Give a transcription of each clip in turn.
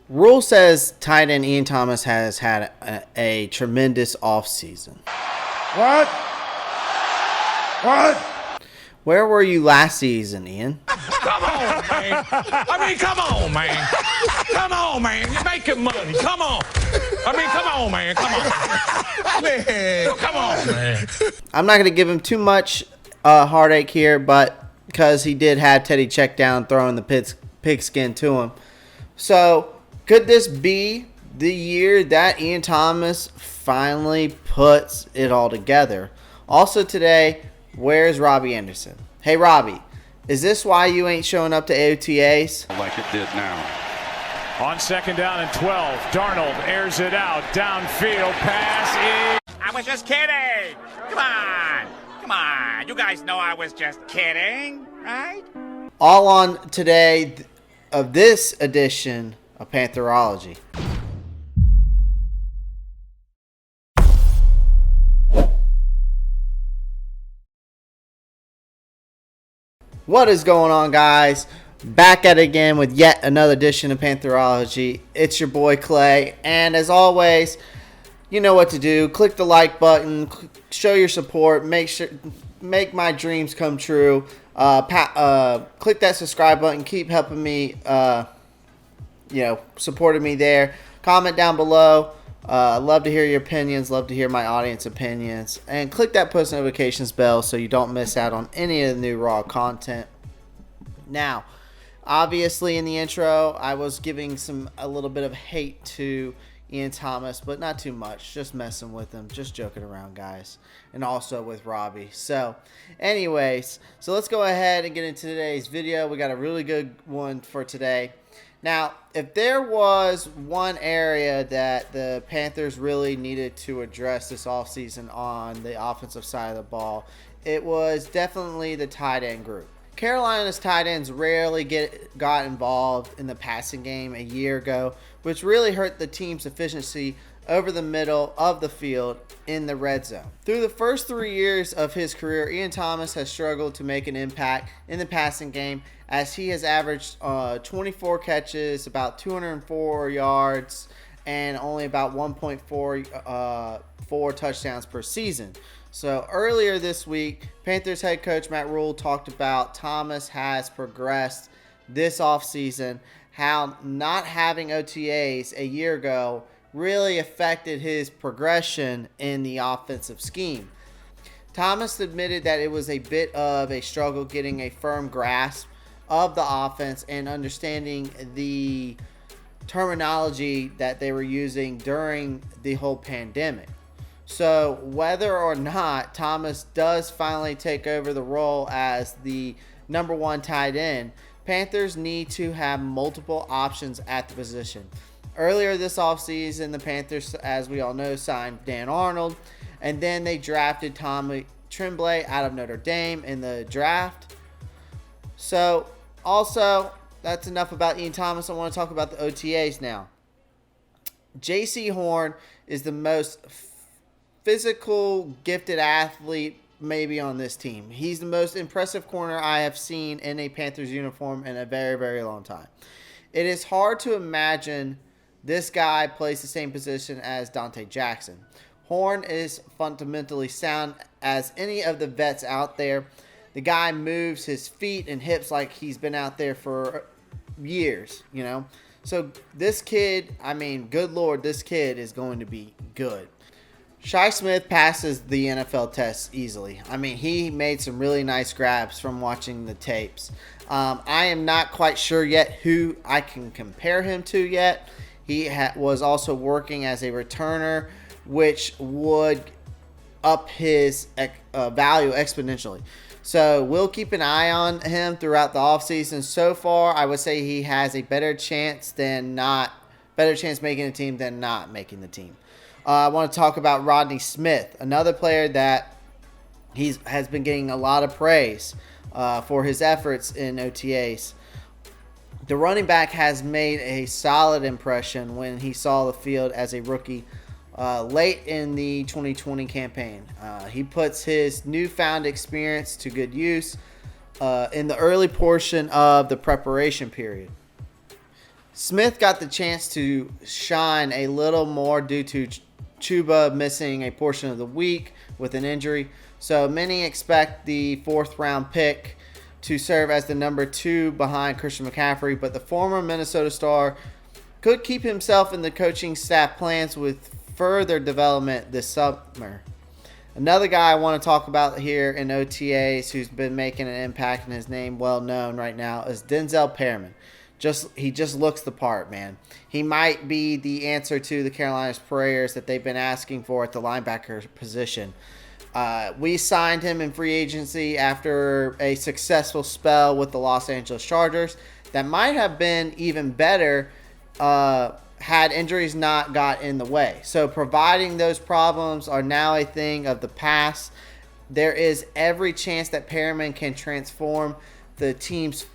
Rule says tight end Ian Thomas has had a tremendous offseason. What? What? Where were you last season, Ian? Come on, man. I mean, come on, man. Come on, man. You're making money. Come on. I mean, come on, man. Come on. Man. Come on, man. I'm not going to give him too much heartache here, but because he did have Teddy check down throwing the pigskin to him. So, could this be the year that Ian Thomas finally puts it all together? Also today, where's Robbie Anderson? Hey, Robbie, is this why you ain't showing up to OTAs? Like it did now. On second down and 12, Darnold airs it out. Downfield pass is... I was just kidding. Come on. Come on. You guys know I was just kidding, right? All on today of this edition of Pantherology. What is going on, guys? Back at it again with yet another edition of Pantherology. It's your boy Clay, and as always, you know what to do. Click the like button, show your support, make my dreams come true. Click that subscribe button, keep helping me, supporting me there. Comment down below. Love to hear your opinions, love to hear my audience opinions, and click that post notifications bell so you don't miss out on any of the new raw content. Now, obviously in the intro, I was giving a little bit of hate to Ian Thomas, but not too much, just messing with him, just joking around, guys, and also with Robbie. So anyways, let's go ahead and get into today's video. We got a really good one for today. Now, if there was one area that the Panthers really needed to address this offseason on the offensive side of the ball, it was definitely the tight end group. Carolina's tight ends rarely got involved in the passing game a year ago, which really hurt the team's efficiency over the middle of the field in the red zone. Through the first 3 years of his career, Ian Thomas has struggled to make an impact in the passing game, as he has averaged 24 catches, about 204 yards, and only about 1.4 touchdowns per season. So earlier this week, Panthers head coach Matt Rule talked about Thomas has progressed this offseason, how not having OTAs a year ago really affected his progression in the offensive scheme. Thomas admitted that it was a bit of a struggle getting a firm grasp of the offense and understanding the terminology that they were using during the whole pandemic. So whether or not Thomas does finally take over the role as the number one tight end, Panthers need to have multiple options at the position. Earlier this offseason, the Panthers, as we all know, signed Dan Arnold, and then they drafted Tommy Tremblay out of Notre Dame in the draft. So also, that's enough about Ian Thomas. I want to talk about the OTAs now. J.C. Horn is the most physical, gifted athlete maybe on this team. He's the most impressive corner I have seen in a Panthers uniform in a very, very long time. It is hard to imagine this guy plays the same position as Dante Jackson. Horn is fundamentally sound as any of the vets out there. The guy moves his feet and hips like he's been out there for years, you know. So this kid, I mean, good Lord, this kid is going to be good. Shi Smith passes the NFL test easily. I mean, he made some really nice grabs from watching the tapes. I am not quite sure yet who I can compare him to yet. He was also working as a returner, which would up his value exponentially. So we'll keep an eye on him throughout the offseason. So far, I would say he has a better chance making the team than not making the team. I want to talk about Rodney Smith, another player that has been getting a lot of praise for his efforts in OTAs. The running back has made a solid impression when he saw the field as a rookie late in the 2020 campaign. He puts his newfound experience to good use in the early portion of the preparation period. Smith got the chance to shine a little more due to Chuba missing a portion of the week with an injury. So many expect the 4th-round pick to serve as the number 2 behind Christian McCaffrey, but the former Minnesota star could keep himself in the coaching staff plans with further development this summer. Another guy I want to talk about here in OTAs who's been making an impact and his name well known right now is Denzel Perryman. He just looks the part, man. He might be the answer to the Carolina's prayers that they've been asking for at the linebacker position. We signed him in free agency after a successful spell with the Los Angeles Chargers. That might have been even better had injuries not got in the way. So providing those problems are now a thing of the past. There is every chance that Perriman can transform the team's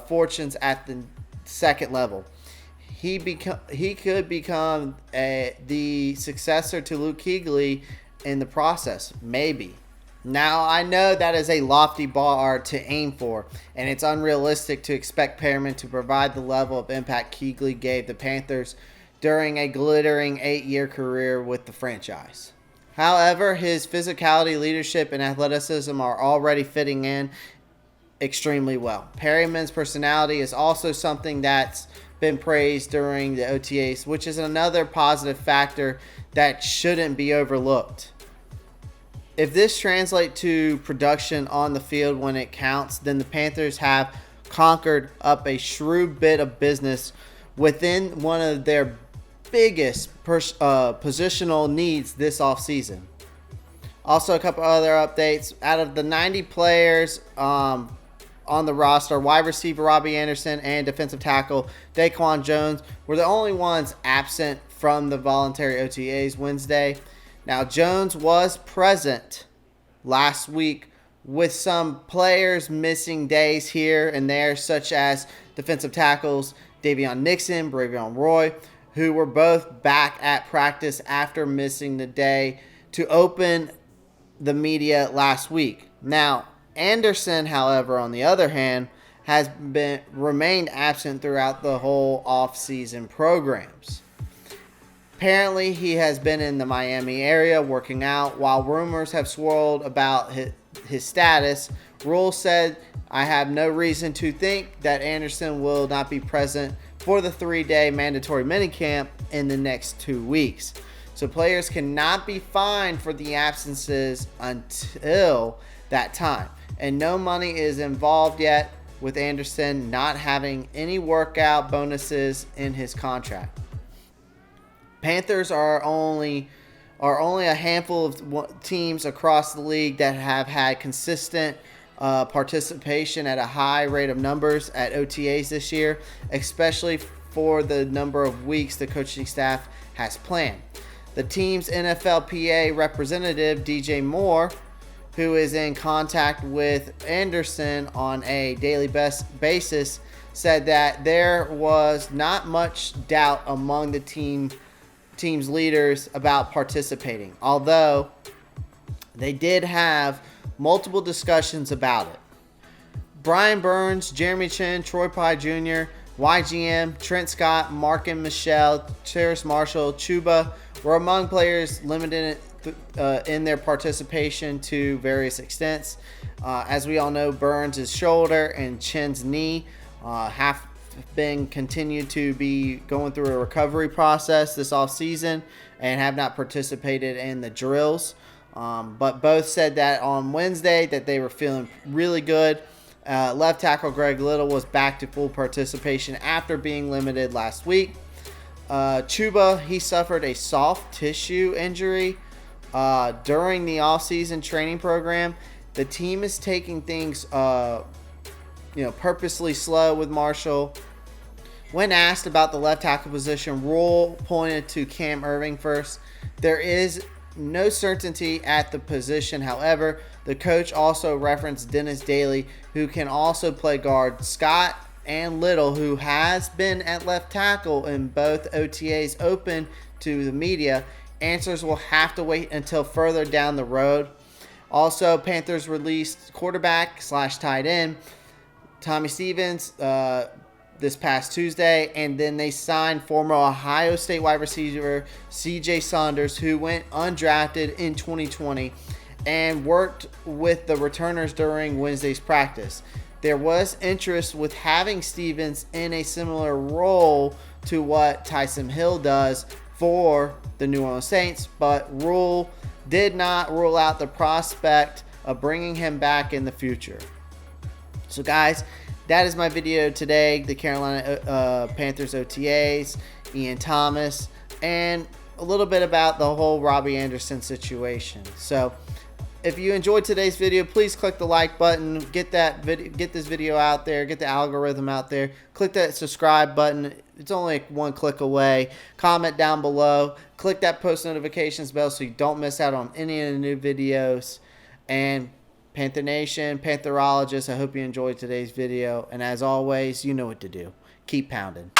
fortunes at the second level. He could become the successor to Luke Kuechly in the process, maybe. Now, I know that is a lofty bar to aim for, and it's unrealistic to expect Perriman to provide the level of impact Kuechly gave the Panthers during a glittering 8-year career with the franchise. However, his physicality, leadership, and athleticism are already fitting in extremely well. Perriman's personality is also something that's been praised during the OTAs, which is another positive factor that shouldn't be overlooked. If this translates to production on the field when it counts, then the Panthers have conquered up a shrewd bit of business within one of their biggest positional needs this offseason. Also, a couple other updates. Out of the 90 players on the roster, wide receiver Robby Anderson and defensive tackle Daquan Jones were the only ones absent from the voluntary OTAs Wednesday. Now, Jones was present last week with some players missing days here and there, such as defensive tackles Davion Nixon, Bravion Roy, who were both back at practice after missing the day to open the media last week. Now, Anderson, however, on the other hand, has remained absent throughout the whole offseason programs. Apparently, he has been in the Miami area working out. While rumors have swirled about his status, Rule said, "I have no reason to think that Anderson will not be present for the 3-day mandatory minicamp in the next 2 weeks." So players cannot be fined for the absences until that time. And no money is involved yet, with Anderson not having any workout bonuses in his contract. Panthers are only a handful of teams across the league that have had consistent participation at a high rate of numbers at OTAs this year, especially for the number of weeks the coaching staff has planned. The team's NFLPA representative, DJ Moore, who is in contact with Anderson on a daily basis, said that there was not much doubt among the team's leaders about participating, although they did have multiple discussions about it. Brian Burns, Jeremy Chin, Troy Pye Jr., YGM, Trent Scott, Markin Michelle, Terrace Marshall, Chuba were among players limited in their participation to various extents. As we all know, Burns' shoulder and Chin's knee have been continued to be going through a recovery process this offseason and have not participated in the drills. But both said that on Wednesday that they were feeling really good. Left tackle Greg Little was back to full participation after being limited last week. Chuba, he suffered a soft tissue injury during the offseason training program. The team is taking things purposely slow with Marshall. When asked about the left tackle position, Rule pointed to Cam Irving first. There is no certainty at the position. However, the coach also referenced Dennis Daly, who can also play guard. Scott and Little, who has been at left tackle in both OTAs open to the media. Answers will have to wait until further down the road. Also, Panthers released quarterback / tight end Tommy Stevens. this past Tuesday, and then they signed former Ohio State wide receiver C.J. Saunders, who went undrafted in 2020, and worked with the returners during Wednesday's practice. There was interest with having Stevens in a similar role to what Taysom Hill does for the New Orleans Saints, but Rule did not rule out the prospect of bringing him back in the future. So guys, that is my video today. The Carolina Panthers OTAs, Ian Thomas, and a little bit about the whole Robbie Anderson situation. So if you enjoyed today's video, please click the like button, get this video out there, get the algorithm out there, click that subscribe button. It's only one click away. Comment down below, click that post notifications bell so you don't miss out on any of the new videos. And Panther Nation, Pantherologists, I hope you enjoyed today's video. And as always, you know what to do. Keep pounding.